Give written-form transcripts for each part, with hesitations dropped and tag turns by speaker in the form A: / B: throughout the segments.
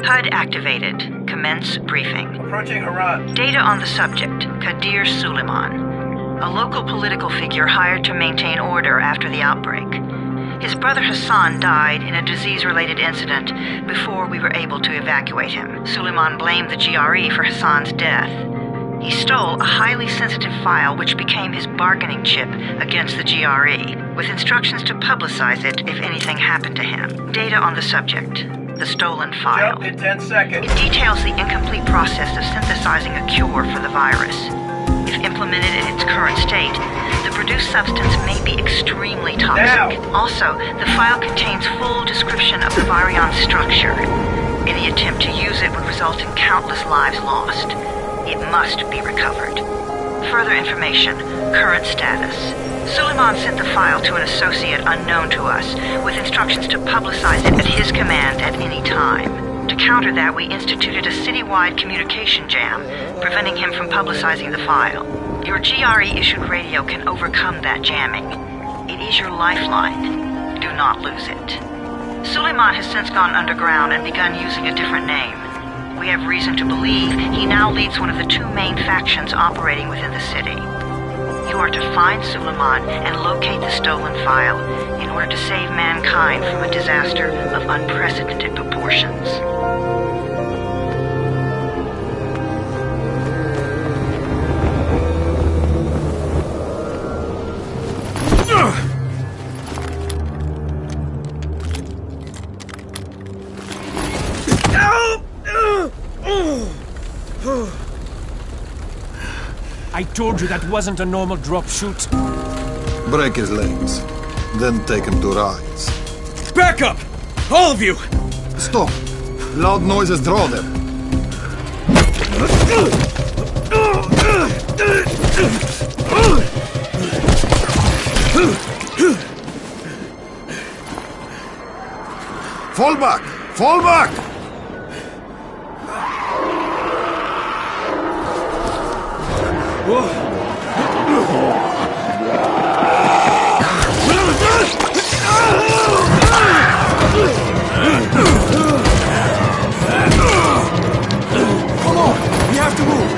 A: HUD activated. Commence briefing.
B: Approaching Harad.
A: Data on the subject, Kadir Suleiman. A local political figure hired to maintain order after the outbreak. His brother Hassan died in a disease-related incident before we were able to evacuate him. Suleiman blamed the GRE for Hassan's death. He stole a highly sensitive file which became his bargaining chip against the GRE, with instructions to publicize it if anything happened to him. Data on the subject, the stolen file.
B: Jump in 10 seconds.
A: It details the incomplete process of synthesizing a cure for the virus. If implemented in its current state, the produced substance may be extremely toxic.
B: Now.
A: Also, the file contains full description of the virion's structure. Any attempt to use it would result in countless lives lost. It must be recovered. Further information, current status. Suleiman sent the file to an associate unknown to us, with instructions to publicize it at his command at any time. To counter that, we instituted a citywide communication jam, preventing him from publicizing the file. Your GRE-issued radio can overcome that jamming. It is your lifeline. Do not lose it. Suleiman has since gone underground and begun using a different name. We have reason to believe he now leads one of the two main factions operating within the city. You are to find Suleiman and locate the stolen file in order to save mankind from a disaster of unprecedented proportions.
C: I told you that wasn't a normal drop shoot.
D: Break his legs, then take him to rides.
C: Back up! All of you!
D: Stop! Loud noises draw them. Fall back! Fall back!
C: Come on! We have to move!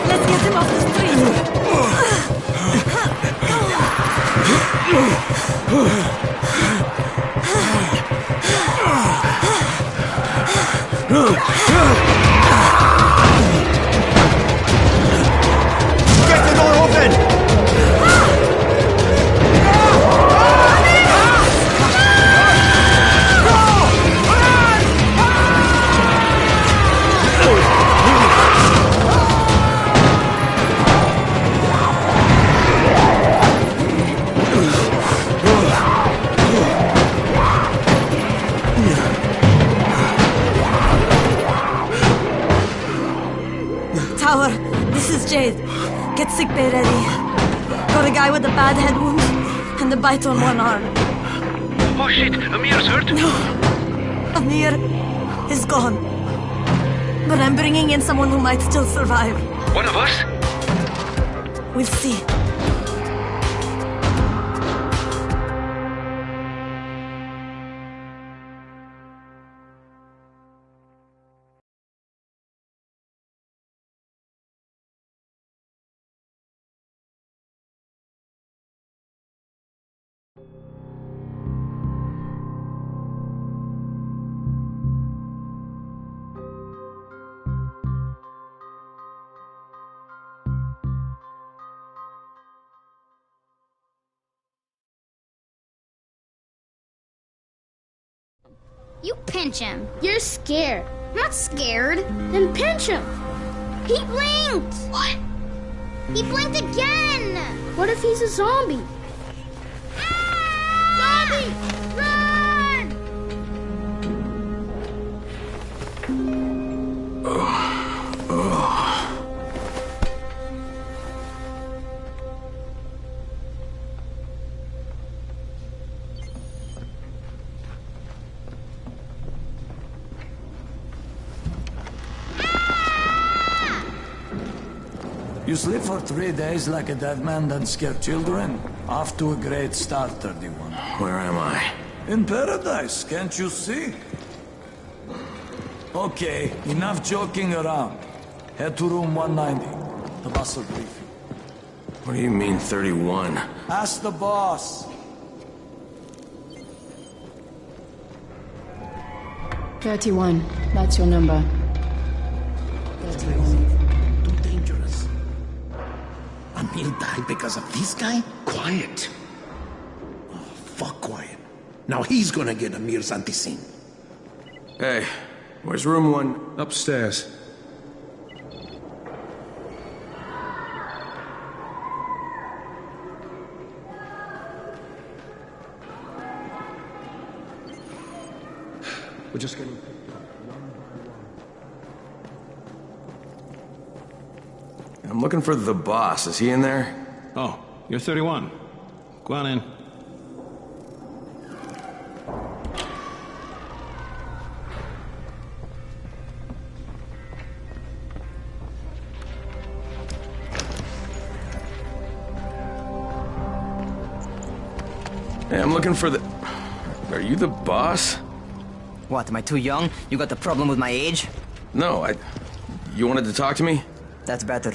E: Let's get him off the street!
C: Get the door open!
E: Tower, this is Jade. Get sickbay ready. Got a guy with a bad head wound and a bite on one arm.
B: Oh shit, Amir's hurt?
E: No, Amir is gone. But I'm bringing in someone who might still survive.
B: One of us?
E: We'll see.
F: You pinch him. You're scared. I'm not scared. Then pinch him. He blinked. What? He blinked again. What if he's a zombie? Ah! Zombie! Run!
G: You sleep for 3 days like a dead man, then scare children? Off to a great start, 31.
H: Where am I?
G: In paradise, can't you see? Okay, enough joking around. Head to room 190. The boss will brief you.
H: What do you mean, 31?
G: Ask the boss.
I: 31. That's your number. 31.
J: Too dangerous. Emil died because of this guy? Quiet. Oh, fuck quiet. Now he's gonna get Amir's anti-scene.
H: Hey, where's room 1?
K: Upstairs. We're just getting picked up one by one.
H: I'm looking for the boss. Is he in there?
K: Oh, you're 31. Go on in.
H: Hey, I'm looking for the... Are you the boss?
L: What, am I too young? You got the problem with my age?
H: No, You wanted to talk to me?
L: That's better.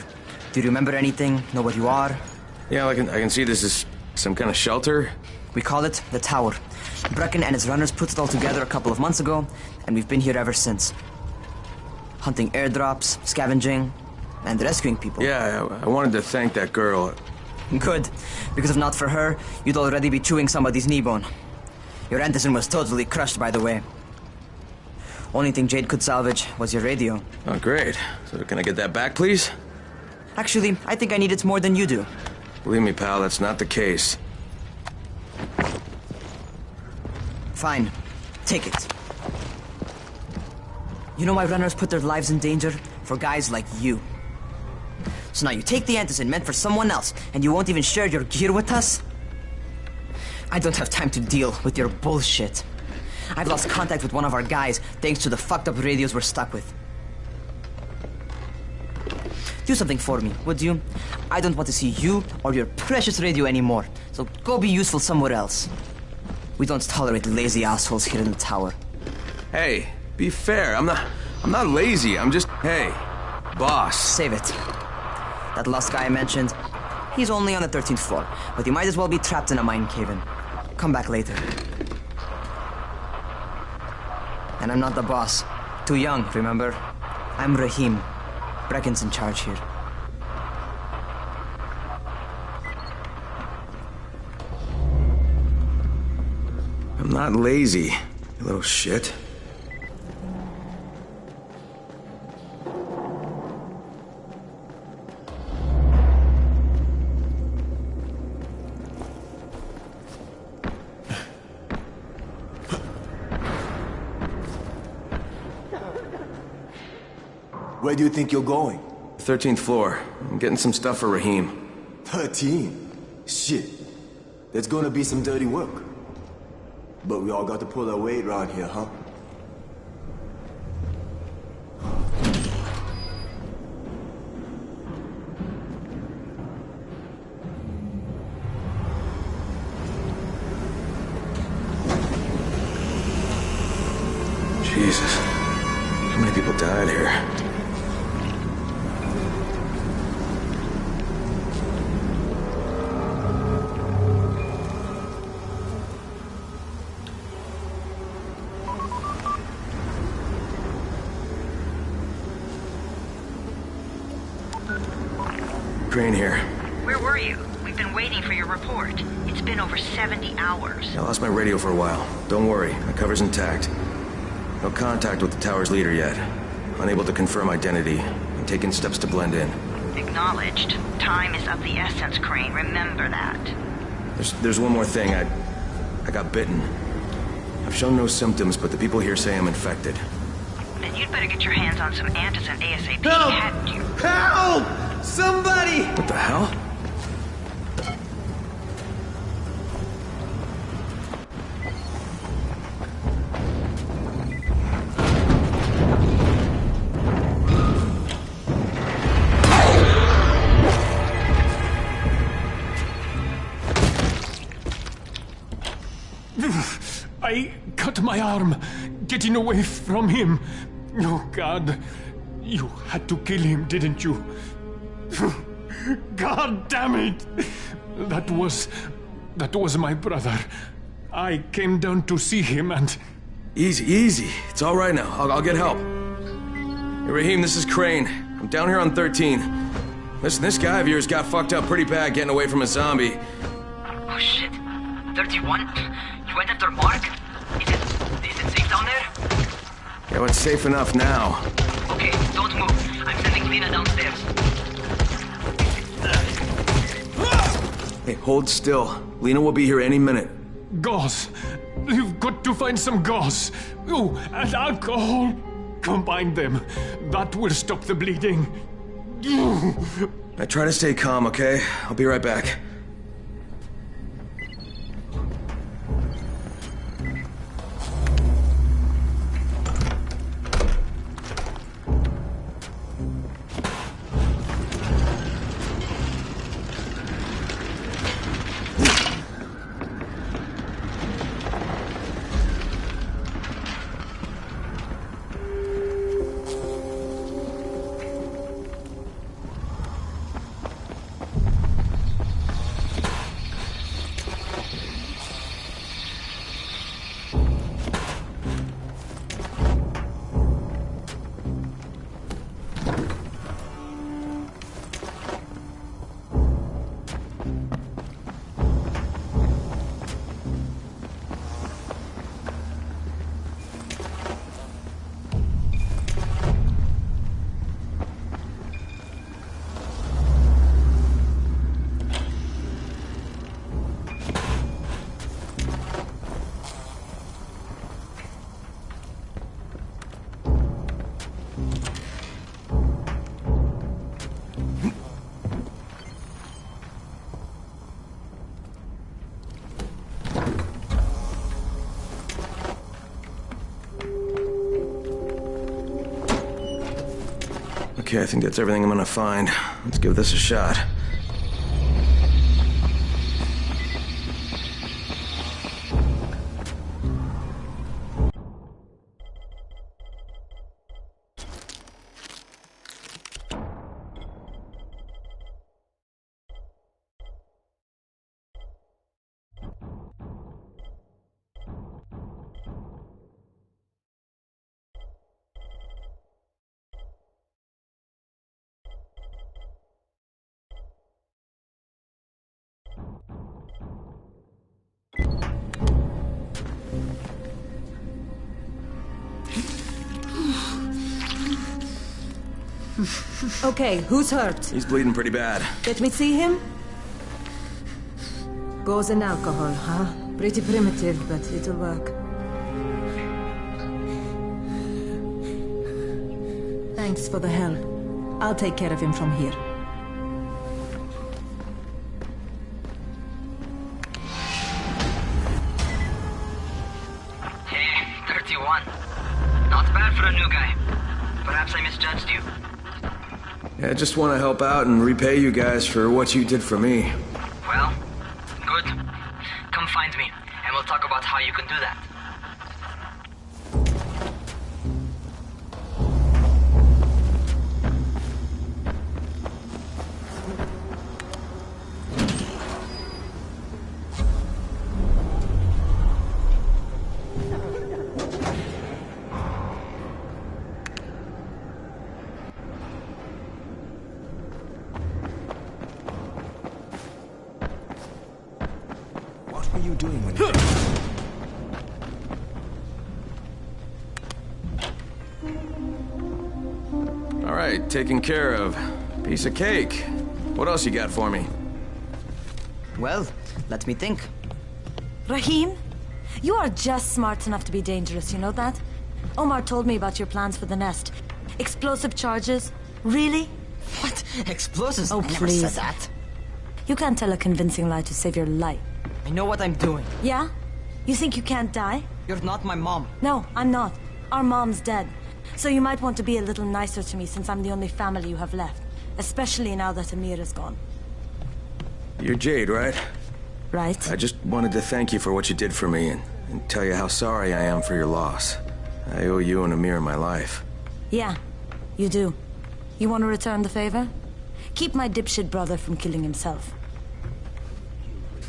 L: Do you remember anything? Know what you are?
H: Yeah, I can see this is some kind of shelter.
L: We call it the Tower. Brecken and his runners put it all together a couple of months ago, and we've been here ever since. Hunting airdrops, scavenging, and rescuing people.
H: Yeah, I wanted to thank that girl.
L: Good, because if not for her, you'd already be chewing somebody's knee bone. Your Anderson was totally crushed, by the way. Only thing Jade could salvage was your radio.
H: Oh, great. So can I get that back, please?
L: Actually, I think I need it more than you do.
H: Believe me, pal, that's not the case.
L: Fine. Take it. You know why runners put their lives in danger? For guys like you. So now you take the Anderson meant for someone else, and you won't even share your gear with us? I don't have time to deal with your bullshit. I've lost contact with one of our guys thanks to the fucked up radios we're stuck with. Do something for me, would you? I don't want to see you or your precious radio anymore, so go be useful somewhere else. We don't tolerate lazy assholes here in the tower.
H: Hey, be fair. I'm not lazy. I'm just... Hey, boss.
L: Save it. That last guy I mentioned, he's only on the 13th floor, but he might as well be trapped in a mine cave-in. Come back later. And I'm not the boss. Too young, remember? I'm Rahim. Brecken's in charge here.
H: I'm not lazy, you little shit.
M: Where do you think you're going?
H: 13th floor. I'm getting some stuff for Rahim.
M: 13? Shit. There's gonna be some dirty work. But we all got to pull our weight around here, huh?
H: Jesus. How many people died here? Crane here.
A: Where were you? We've been waiting for your report. It's been over 70 hours.
H: I lost my radio for a while. Don't worry, my cover's intact. No contact with the tower's leader yet. Unable to confirm identity. I'm taking steps to blend in.
A: Acknowledged. Time is of the essence, Crane. Remember that.
H: There's one more thing. I got bitten. I've shown no symptoms, but the people here say I'm infected.
A: Then you'd better get your hands on some Antizin ASAP,
B: Help!
A: hadn't you?
B: Help! Somebody!
H: What the hell?
C: I cut my arm, getting away from him. Oh, God. You had to kill him, didn't you? God damn it! That was my brother. I came down to see him and...
H: Easy, easy. It's all right now. I'll get help. Hey, Rahim, this is Crane. I'm down here on 13. Listen, this guy of yours got fucked up pretty bad getting away from a zombie.
L: Oh, shit. 31? You went after Mark? Is it safe down there?
H: Yeah, well, it's safe enough now.
L: Okay, don't move. I'm sending Lena downstairs.
H: Hey, hold still. Lena will be here any minute.
C: Gauze. You've got to find some gauze. Oh, and alcohol. Combine them. That will stop the bleeding.
H: I try to stay calm, okay? I'll be right back. Okay, I think that's everything I'm gonna find. Let's give this a shot.
E: Okay, who's hurt?
H: He's bleeding pretty bad.
E: Let me see him. Gauze and alcohol, huh? Pretty primitive, but it'll work. Thanks for the help. I'll take care of him from here.
L: Hey, 31. Not bad for a new guy. Perhaps I misjudged you.
H: Yeah, I just want to help out and repay you guys for what you did for me.
L: Well, good. Come find me, and we'll talk about how you can do that.
M: What were you doing when you...
H: All right, taken care of. Piece of cake. What else you got for me?
L: Well, let me think.
E: Rahim, you are just smart enough to be dangerous, you know that? Omar told me about your plans for the nest. Explosive charges? Really?
L: What? Explosives?
E: Oh,
L: I never
E: please.
L: said that.
E: You can't tell a convincing lie to save your life.
L: I know what I'm doing.
E: Yeah? You think you can't die?
L: You're not my mom.
E: No, I'm not. Our mom's dead. So you might want to be a little nicer to me since I'm the only family you have left. Especially now that Amir is gone.
H: You're Jade, right?
E: Right.
H: I just wanted to thank you for what you did for me, and and tell you how sorry I am for your loss. I owe you and Amir my life.
E: Yeah, you do. You want to return the favor? Keep my dipshit brother from killing himself.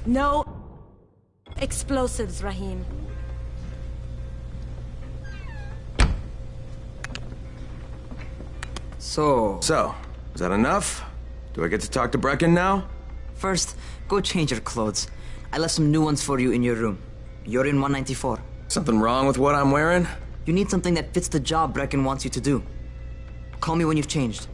E: No explosives, Rahim.
H: So, is that enough? Do I get to talk to Brecken now?
L: First, go change your clothes. I left some new ones for you in your room. You're in 194.
H: Something wrong with what I'm wearing?
L: You need something that fits the job Brecken wants you to do. Call me when you've changed.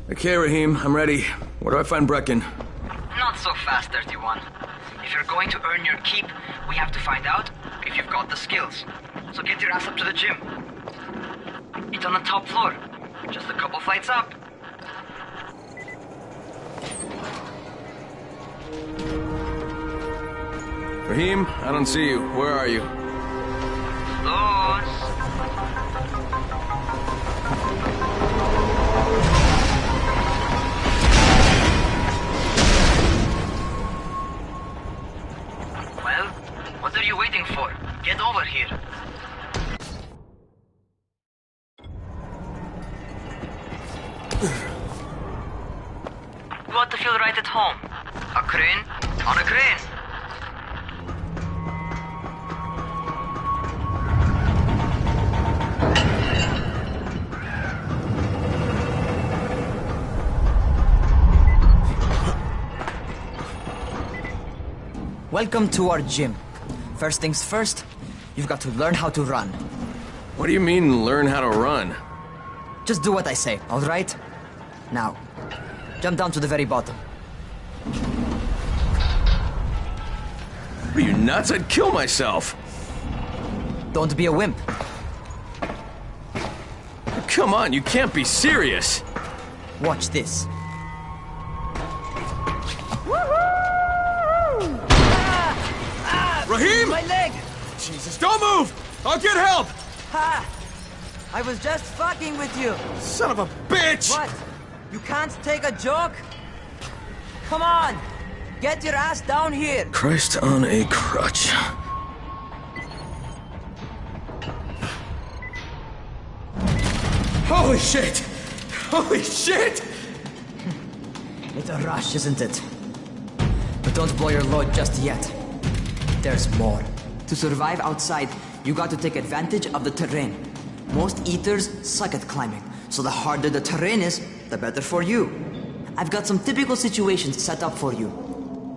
H: Okay, Rahim, I'm ready. Where do I find Brecken?
L: Not so fast, 31. If you're going to earn your keep, we have to find out if you've got the skills. So get your ass up to the gym. It's on the top floor. Just a couple flights up.
H: Rahim, I don't see you. Where are you?
L: Close. Well, what are you waiting for? Get over here. You ought to feel right at home. A crane on a crane. Welcome to our gym. First things first, you've got to learn how to run.
H: What do you mean, learn how to run?
L: Just do what I say, all right? Now, jump down to the very bottom.
H: Are you nuts? I'd kill myself.
L: Don't be a wimp.
H: Come on, you can't be serious.
L: Watch this.
H: Rahim!
L: My leg!
H: Jesus, don't move! I'll get help!
L: Ha! I was just fucking with you.
H: Son of a bitch!
L: What? You can't take a joke? Come on! Get your ass down here!
H: Christ on a crutch. Holy shit! Holy shit!
L: It's a rush, isn't it? But don't blow your load just yet. There's more. To survive outside, you got to take advantage of the terrain. Most eaters suck at climbing, so the harder the terrain is, the better for you. I've got some typical situations set up for you.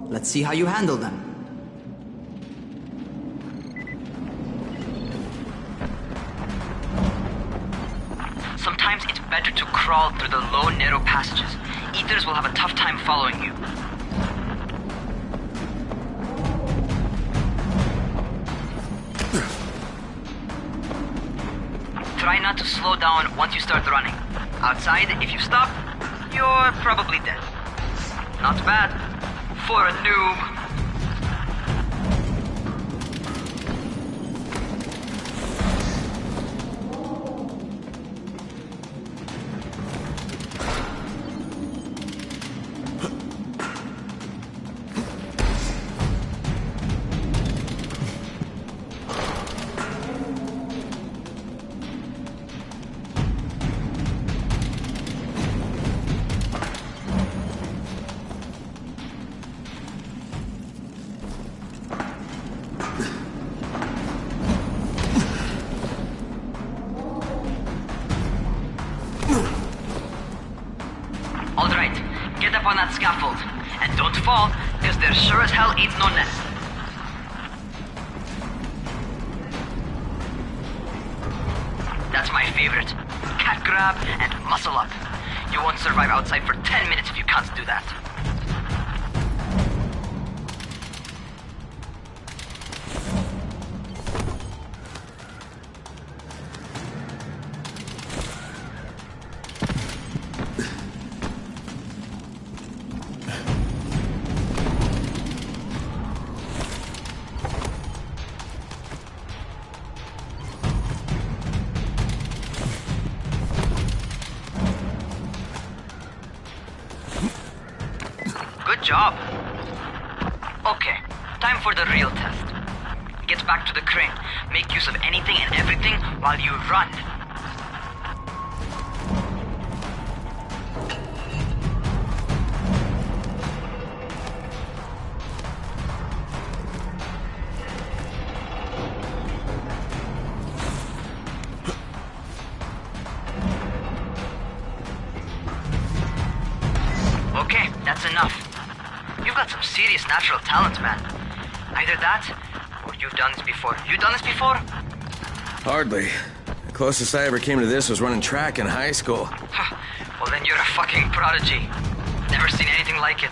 L: Let's see how you handle them. Sometimes it's better to crawl through the low, narrow passages. Eaters will have a tough time following you. Try not to slow down once you start running. Outside, if you stop, you're probably dead. Not bad for a noob. Alright, get up on that scaffold. And don't fall, because there sure as hell ain't no nest. That's my favorite. Cat grab and muscle up. You won't survive outside for 10 minutes if you can't do that. Good job. Okay, time for the real test. Get back to the crane. Make use of anything and everything while you run. Okay, that's enough. You've got some serious natural talent, man. Either that, or you've done this before. You done this before?
H: Hardly. The closest I ever came to this was running track in high school.
L: Well, then you're a fucking prodigy. Never seen anything like it.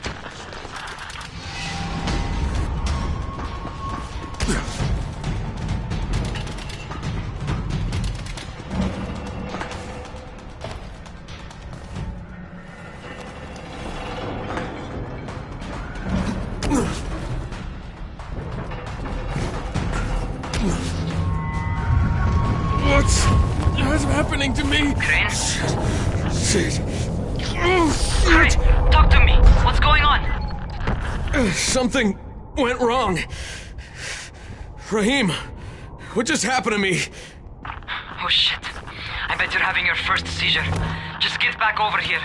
C: What's happening to me?
L: Crane?
H: Shit.
L: Crane, talk to me. What's going on?
H: Something went wrong. Rahim, what just happened to me?
L: Oh shit. I bet you're having your first seizure. Just get back over here.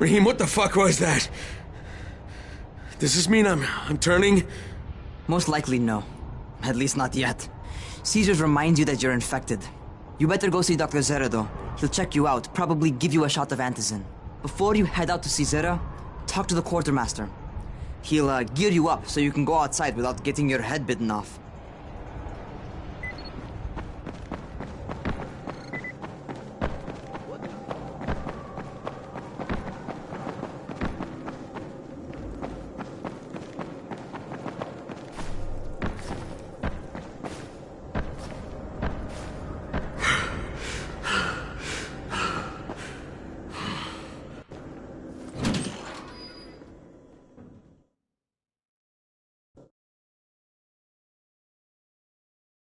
H: Rahim, what the fuck was that? Does this mean I'm turning?
L: Most likely no. At least not yet. Seizures remind you that you're infected. You better go see Dr. Zere though. He'll check you out, probably give you a shot of antizin. Before you head out to see Zere, talk to the quartermaster. He'll gear you up so you can go outside without getting your head bitten off.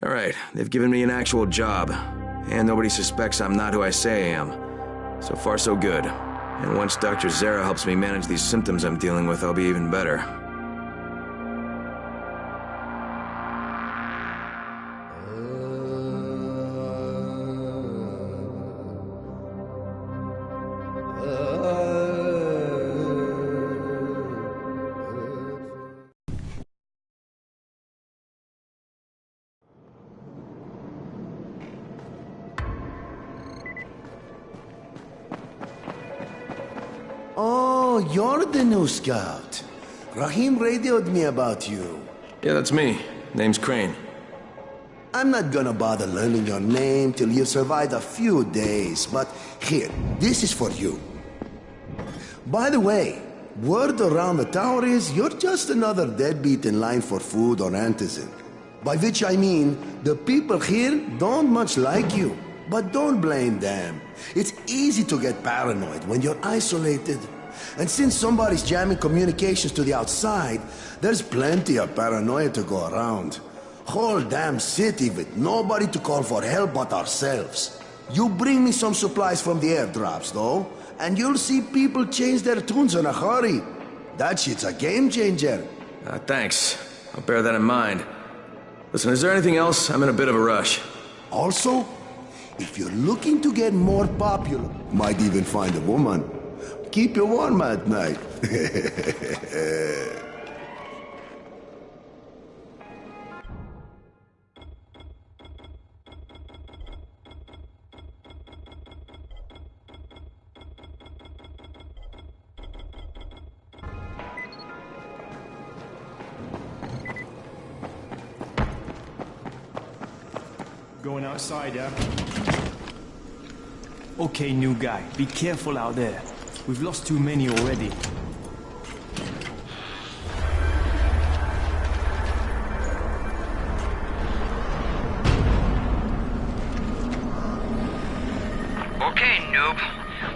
H: All right, they've given me an actual job, and nobody suspects I'm not who I say I am. So far, so good. And once Dr. Zere helps me manage these symptoms I'm dealing with, I'll be even better.
J: Oh, you're the new scout. Rahim radioed me about you.
H: Yeah, that's me. Name's Crane.
J: I'm not gonna bother learning your name till you survive a few days, but here, this is for you. By the way, word around the tower is you're just another deadbeat in line for food or antizin. By which I mean, the people here don't much like you. But don't blame them. It's easy to get paranoid when you're isolated. And since somebody's jamming communications to the outside, there's plenty of paranoia to go around. Whole damn city with nobody to call for help but ourselves. You bring me some supplies from the airdrops, though, and you'll see people change their tunes in a hurry. That shit's a game changer.
H: Thanks. I'll bear that in mind. Listen, is there anything else? I'm in a bit of a rush.
J: Also, if you're looking to get more popular, might even find a woman. Keep you warm at night.
N: Going outside, yeah? Okay, new guy. Be careful out there. We've lost too many already.
O: Okay, noob.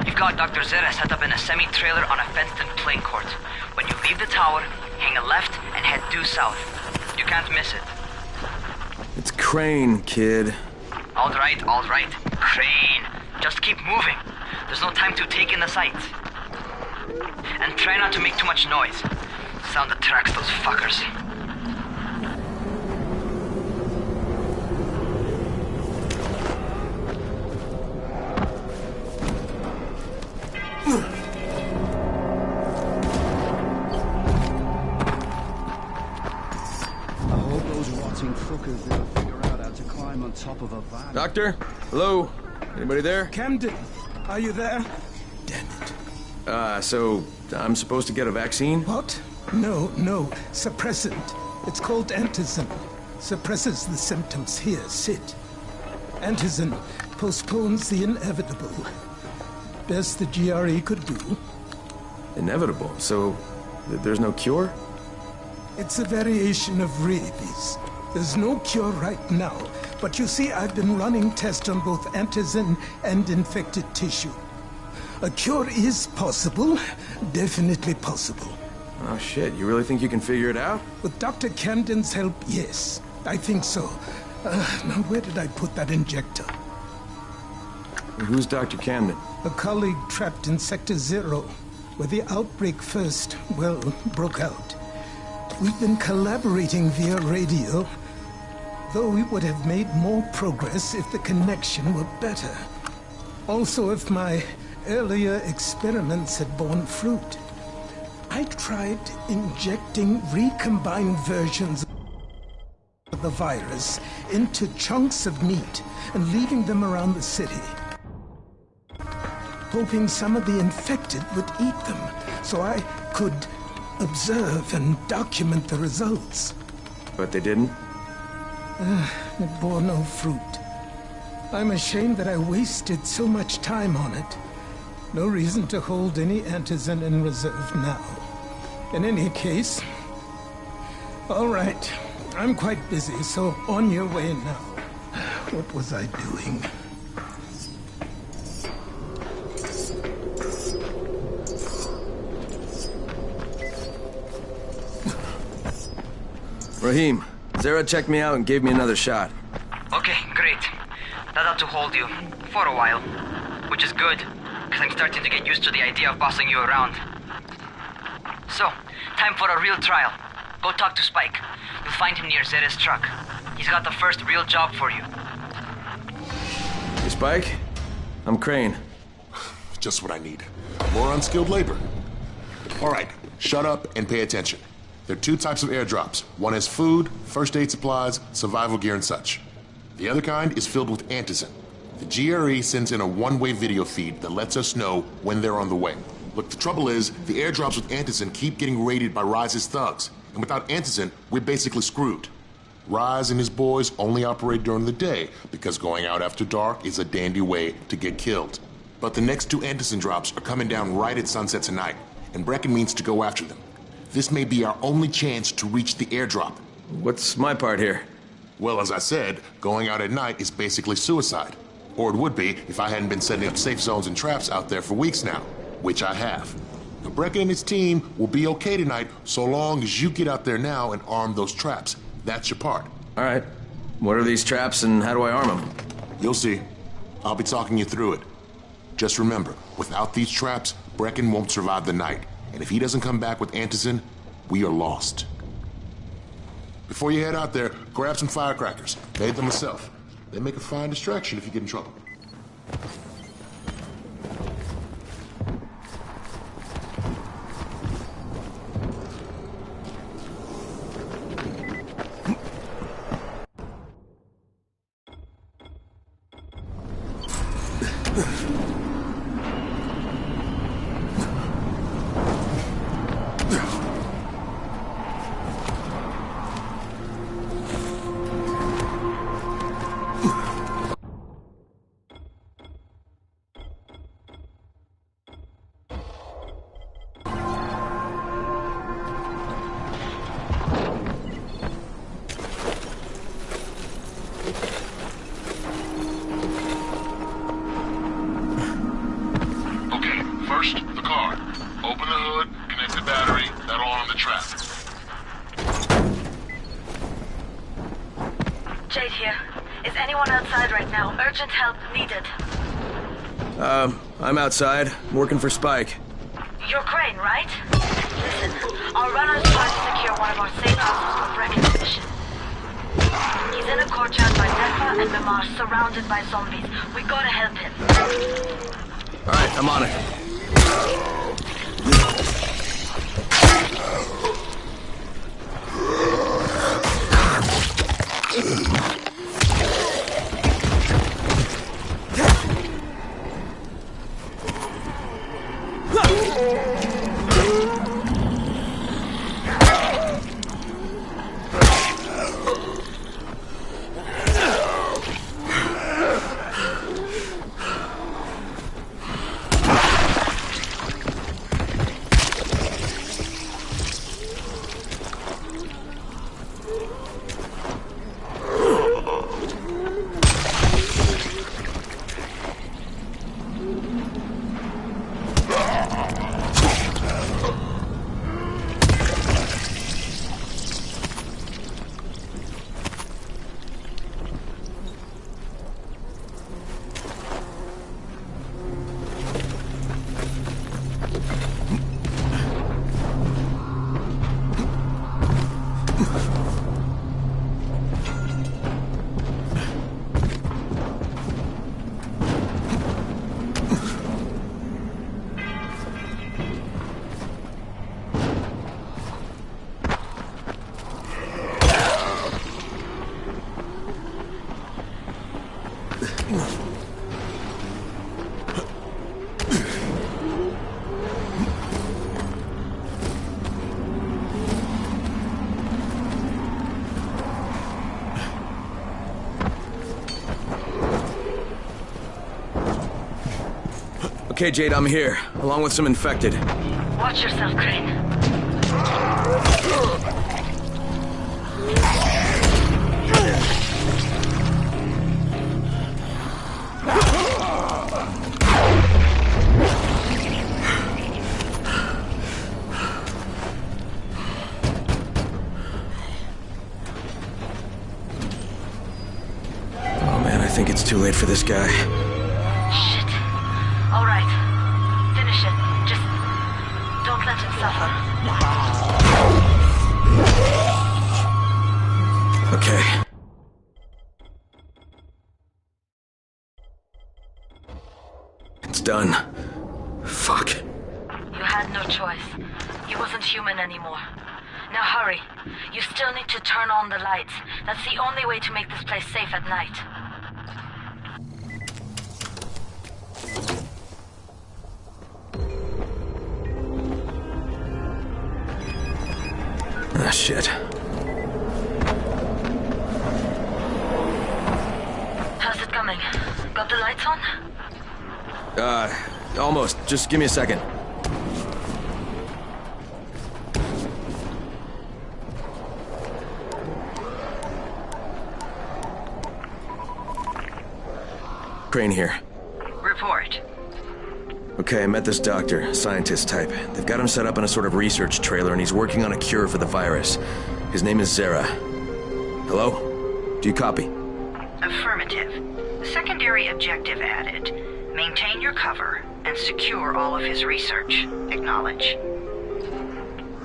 O: You've got Dr. Zere set up in a semi-trailer on a fenced-in playing court. When you leave the tower, hang a left and head due south. You can't miss it.
H: It's Crane, kid.
O: All right. Crane. Just keep moving. There's no time to take in the sights. And try not to make too much noise. Sound attracts those fuckers.
P: I hope those rotting fuckers never figure out how to climb on top of a van.
H: Doctor? Hello? Anybody there?
Q: Camden, are you there?
H: So I'm supposed to get a vaccine?
Q: What? No. Suppressant. It's called Antizin. Suppresses the symptoms. Here, sit. Antizin postpones the inevitable. Best the GRE could do.
H: Inevitable? So there's no cure?
Q: It's a variation of rabies. There's no cure right now. But you see, I've been running tests on both Antizin and infected tissue. A cure is possible. Definitely possible.
H: Oh shit, you really think you can figure it out?
Q: With Dr. Camden's help, yes. I think so. Now where did I put that injector?
H: Who's Dr. Camden?
Q: A colleague trapped in Sector 0, where the outbreak first, broke out. We've been collaborating via radio, though we would have made more progress if the connection were better. Also, if my earlier experiments had borne fruit. I tried injecting recombined versions of the virus into chunks of meat and leaving them around the city, hoping some of the infected would eat them so I could observe and document the results.
H: But they didn't?
Q: It bore no fruit. I'm ashamed that I wasted so much time on it. No reason to hold any Antizin in reserve now. In any case, all right. I'm quite busy, so on your way now. What was I doing?
H: Rahim, Zere checked me out and gave me another shot.
O: Okay, great. That ought to hold you. For a while. Which is good, because I'm starting to get used to the idea of bossing you around. So, time for a real trial. Go talk to Spike. You'll find him near Zere's truck. He's got the first real job for you.
H: Hey, Spike? I'm Crane.
R: Just what I need. More unskilled labor. All right, shut up and pay attention. There are two types of airdrops. One is food, first aid supplies, survival gear, and such. The other kind is filled with Antizin. The GRE sends in a one-way video feed that lets us know when they're on the way. Look, the trouble is, the airdrops with Antizin keep getting raided by Rise's thugs. And without Antizin, we're basically screwed. Rise and his boys only operate during the day because going out after dark is a dandy way to get killed. But the next two Antizin drops are coming down right at sunset tonight, and Brecken means to go after them. This may be our only chance to reach the airdrop.
H: What's my part here?
R: Well, as I said, going out at night is basically suicide. Or it would be if I hadn't been setting up safe zones and traps out there for weeks now, which I have. Now, Brecken and his team will be okay tonight so long as you get out there now and arm those traps. That's your part.
H: All right. What are these traps and how do I arm them?
R: You'll see. I'll be talking you through it. Just remember, without these traps, Brecken won't survive the night. And if he doesn't come back with Antizin, we are lost. Before you head out there, grab some firecrackers. Made them myself. They make a fine distraction if you get in trouble. First, the car. Open the hood, connect the battery, that'll arm the trap.
A: Jade here. Is anyone outside right now? Urgent help needed.
H: I'm outside, working for Spike.
A: You're Crane, right? Listen, our runners tried to secure one of our safe houses for Brecken's mission. He's in a courtyard by Nefa and Mimar, surrounded by zombies. We gotta help him.
H: Alright, I'm on it. Okay, Jade, I'm here, along with some infected.
A: Watch yourself, Crane.
H: Oh man, I think it's too late for this guy.
A: All right. Finish it. Just don't let him suffer.
H: Okay. It's done. Fuck.
A: You had no choice. He wasn't human anymore. Now hurry. You still need to turn on the lights. That's the only way to make this place safe at night.
H: Ah, shit.
A: How's it coming? Got the lights on?
H: Almost. Just give me a second. Crane here.
A: Report.
H: Okay, I met this doctor, scientist type. They've got him set up in a sort of research trailer, and he's working on a cure for the virus. His name is Zere. Hello? Do you copy?
A: Affirmative. Secondary objective added. Maintain your cover and secure all of his research. Acknowledge.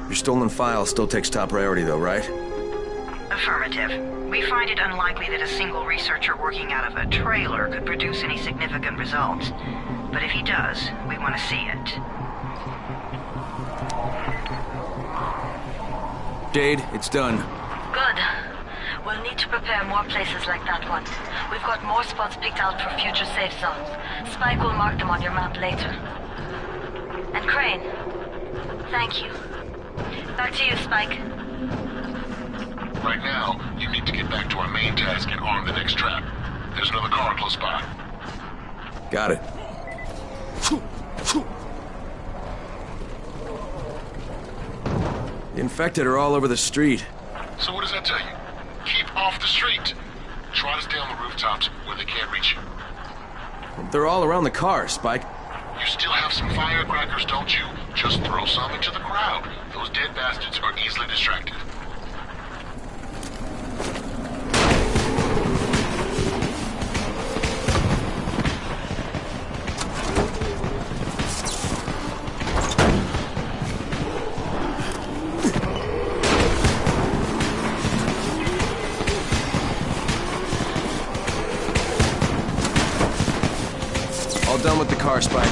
H: Your stolen file still takes top priority though, right?
A: Affirmative. We find it unlikely that a single researcher working out of a trailer could produce any significant results. But if he does, we want to see it.
H: Jade, it's done.
E: Good. We'll need to prepare more places like that one. We've got more spots picked out for future safe zones. Spike will mark them on your map later. And Crane, thank you. Back to you, Spike.
R: Right now, you need to get back to our main task and arm the next trap. There's another car close by.
H: Got it. The infected are all over the street.
R: So what does that tell you? Keep off the street. Try to stay on the rooftops where they can't reach you.
H: They're all around the car, Spike.
R: You still have some firecrackers, don't you? Just throw some into the crowd. Those dead bastards are easily distracted.
H: Done with the car, Spike.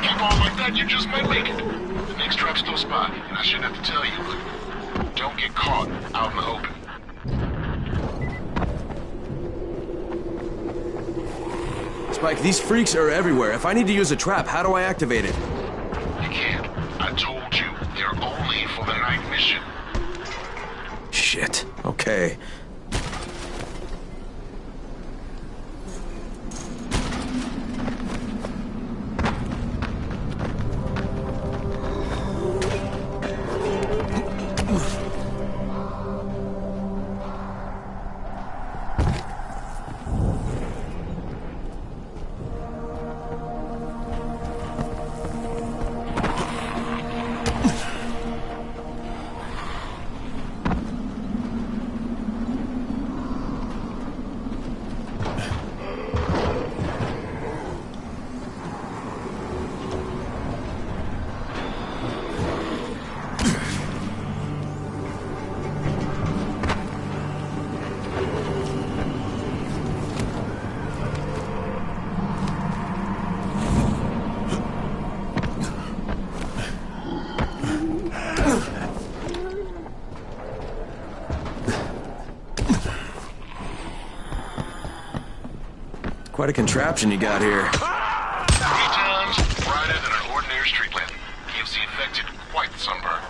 R: Keep on like that, you just might make it. The next trap's close by, and I shouldn't have to tell you, but don't get caught out in the open.
H: Spike, these freaks are everywhere. If I need to use a trap, how do I activate it?
R: You can't. I told you, they're only for the night mission.
H: Shit. Okay. Quite a contraption you got here.
R: 3 times brighter than an ordinary street lamp. Gives the infected quite the sunburn.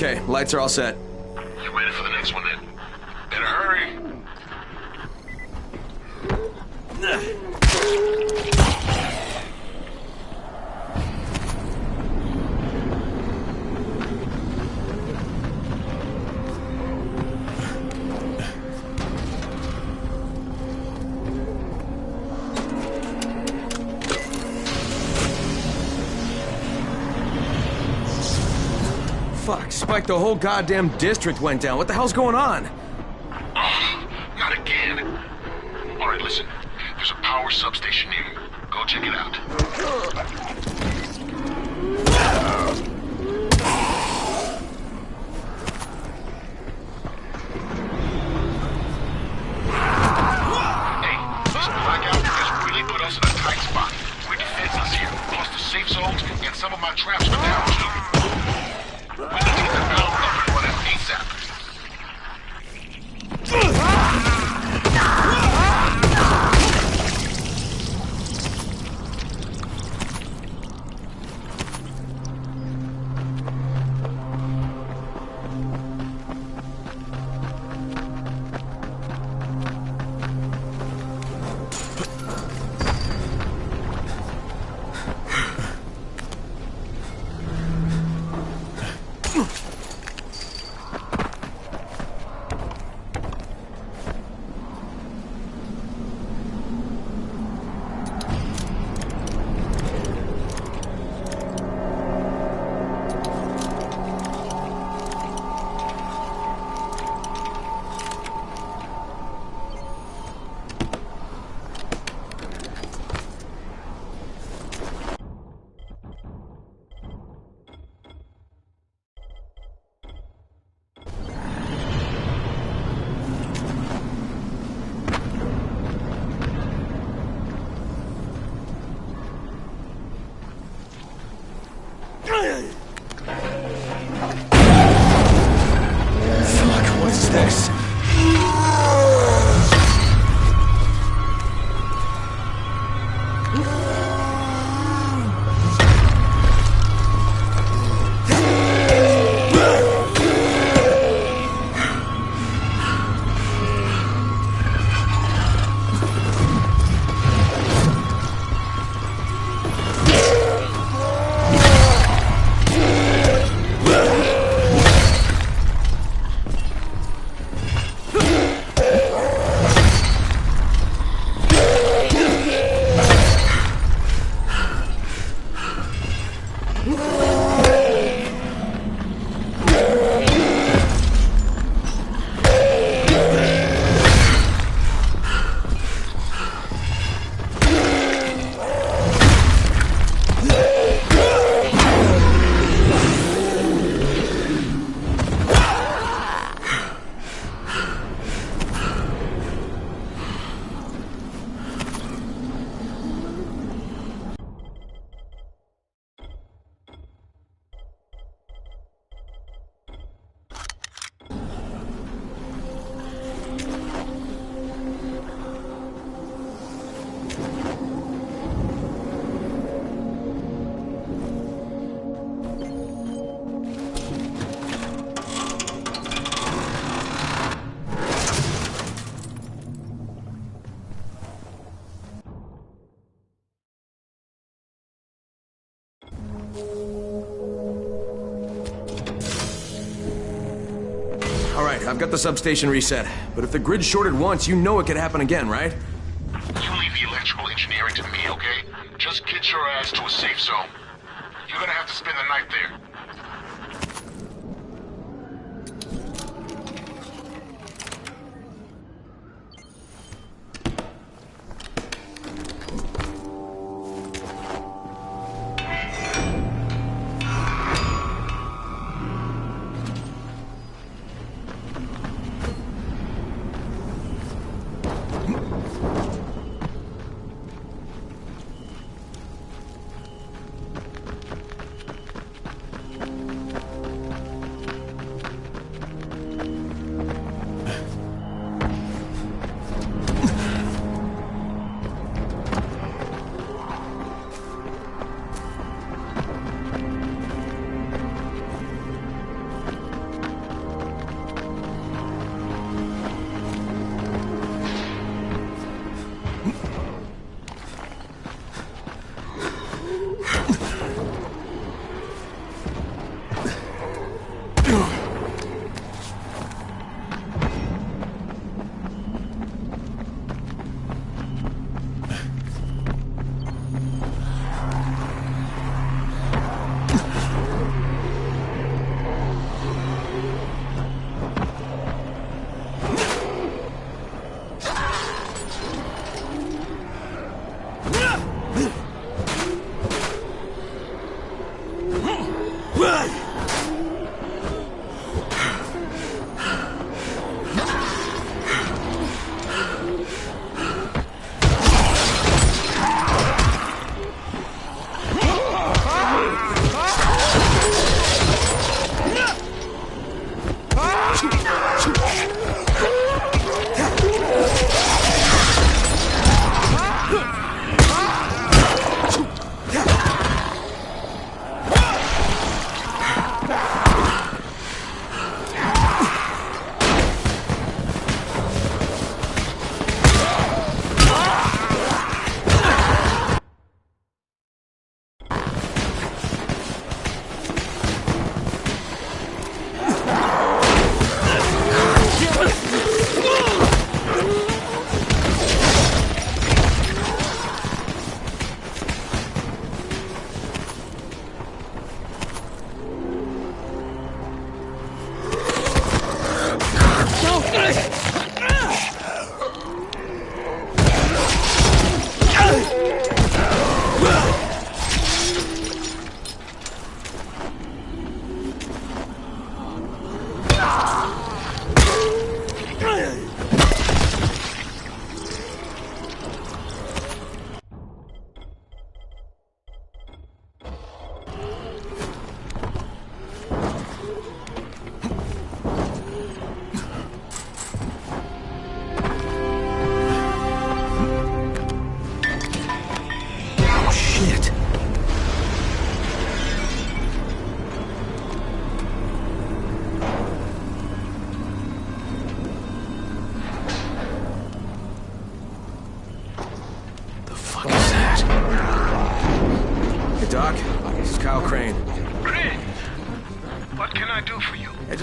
H: Okay, lights are all set.
R: You ready for the next one then? Better hurry.
H: Fuck, Spike, the whole goddamn district went down. What the hell's going on?
R: Oh, not again. All right, listen. There's a power substation near you. Go check it out. Hey, this blackout has really put us in a tight spot. We're defenseless here, plus the safe zones and some of my traps are down too. We need to get the valve up and running ASAP.
H: Fuck, what is this? Alright, I've got the substation reset. But if the grid shorted once, you know it could happen again, right?
R: You leave the electrical engineering to me, okay? Just get your ass to a safe zone. You're gonna have to spend the night there.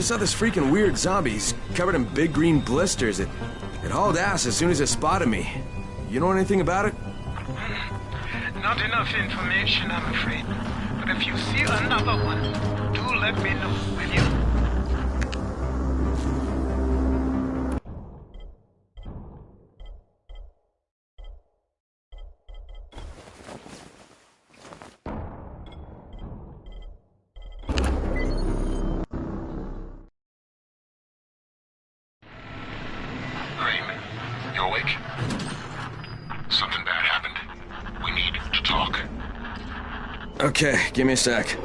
H: I saw this freaking weird zombie. He's covered in big green blisters. It hauled ass as soon as it spotted me. You know anything about it?
S: Not enough information, I'm afraid. But if you see another one, do let me know, will you?
H: Okay, give me a sec.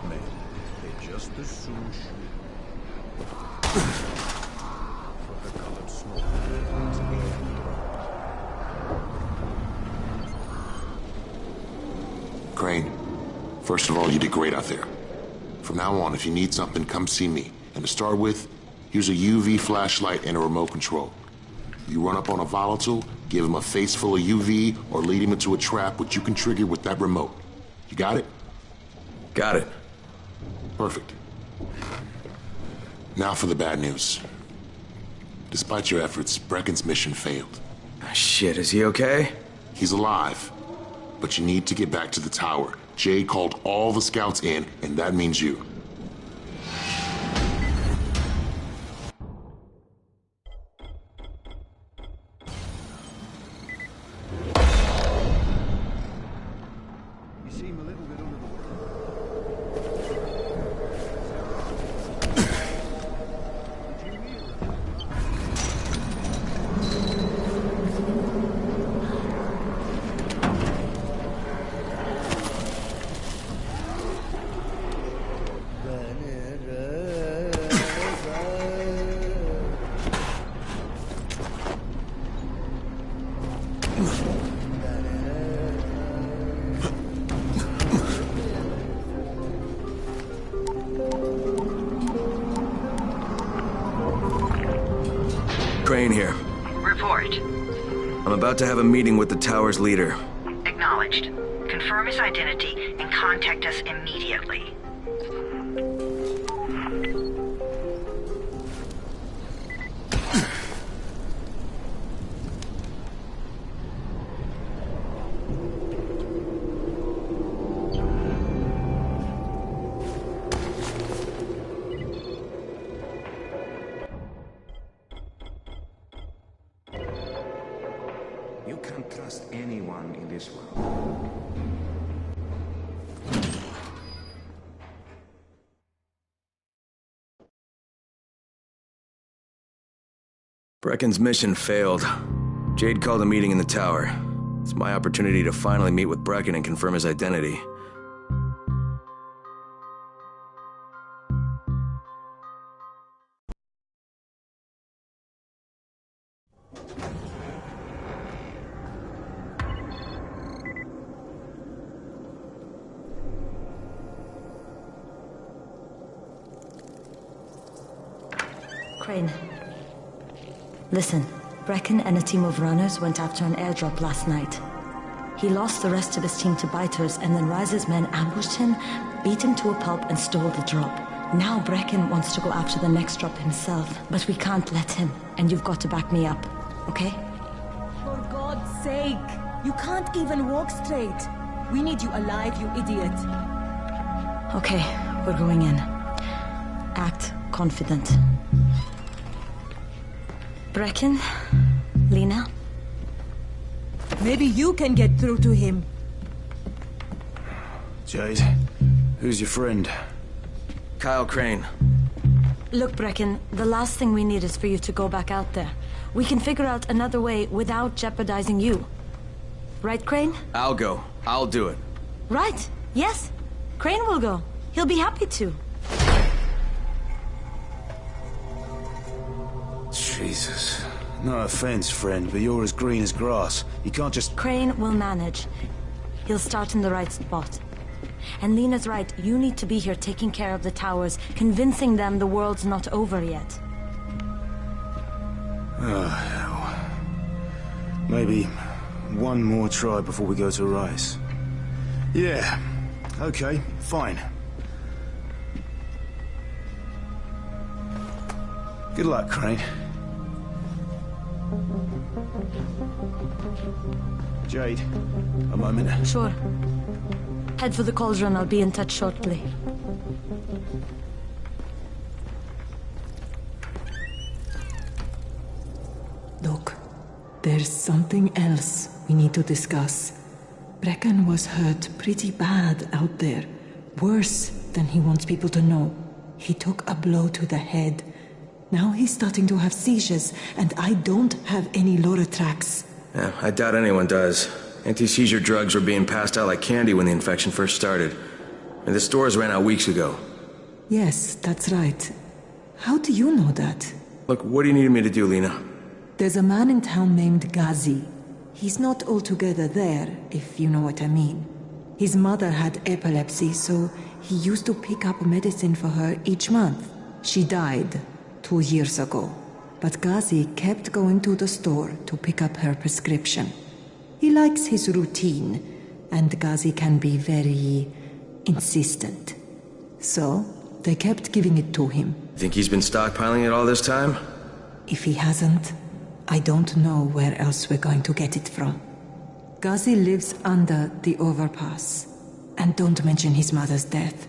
P: Men. They just as soon shoot. For the colored smoke.
R: Crane, first of all, you did great out there. From now on, if you need something, come see me. And to start with, here's a UV flashlight and a remote control. You run up on a volatile, give him a face full of UV, or lead him into a trap which you can trigger with that remote. You got it?
H: Got it.
R: Perfect. Now for the bad news. Despite your efforts, Brecken's mission failed.
H: Shit, is he okay?
R: He's alive. But you need to get back to the tower. Jade called all the scouts in, and that means you.
H: Crane here.
A: Report.
H: I'm about to have a meeting with the tower's leader.
A: Acknowledged. Confirm his identity and contact us immediately.
T: You can't trust anyone in this world.
H: Brecken's mission failed. Jade called a meeting in the tower. It's my opportunity to finally meet with Brecken and confirm his identity.
E: Crane. Listen, Brecken and a team of runners went after an airdrop last night. He lost the rest of his team to biters, and then Rise's men ambushed him, beat him to a pulp, and stole the drop. Now Brecken wants to go after the next drop himself, but we can't let him, and you've got to back me up, okay?
U: For God's sake! You can't even walk straight! We need you alive, you idiot!
E: Okay, we're going in. Act confident. Brecken? Lena?
U: Maybe you can get through to him.
M: Jade, who's your friend?
H: Kyle Crane.
E: Look, Brecken, the last thing we need is for you to go back out there. We can figure out another way without jeopardizing you. Right, Crane?
H: I'll go. I'll do it.
E: Right. Yes. Crane will go. He'll be happy to.
M: Jesus. No offense, friend, but you're as green as grass. You can't just...
E: Crane will manage. He'll start in the right spot. And Lena's right, you need to be here taking care of the towers, convincing them the world's not over yet.
M: Oh, hell. Maybe one more try before we go to Rise. Yeah, okay, fine. Good luck, Crane. Jade, a moment.
E: Sure. Head for the cauldron. I'll be in touch shortly.
V: Look, there's something else we need to discuss. Brecken was hurt pretty bad out there. Worse than he wants people to know. He took a blow to the head. Now he's starting to have seizures, and I don't have any Loratrax.
H: Yeah, I doubt anyone does. Anti-seizure drugs were being passed out like candy when the infection first started. And the stores ran out weeks ago.
V: Yes, that's right. How do you know that?
H: Look, what do you need me to do, Lena?
V: There's a man in town named Ghazi. He's not altogether there, if you know what I mean. His mother had epilepsy, so he used to pick up medicine for her each month. She died 2 years ago. But Ghazi kept going to the store to pick up her prescription. He likes his routine, and Ghazi can be very insistent. So, they kept giving it to him.
H: Think he's been stockpiling it all this time?
V: If he hasn't, I don't know where else we're going to get it from. Ghazi lives under the overpass, And don't mention his mother's death.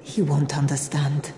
V: He won't understand.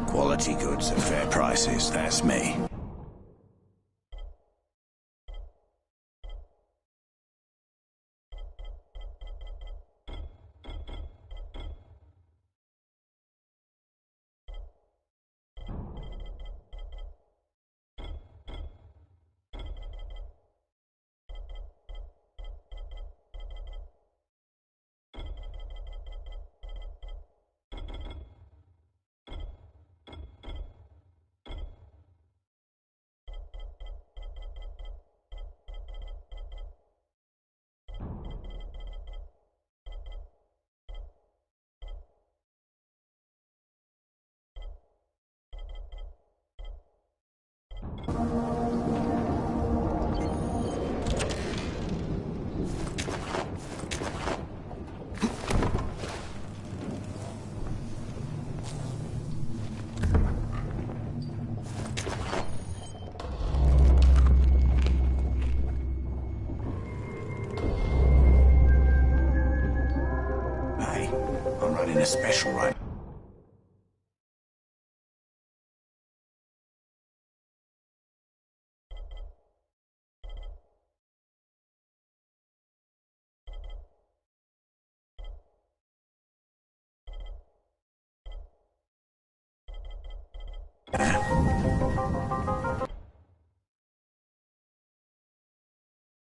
D: Quality goods at fair prices, that's me. I'm running a special right.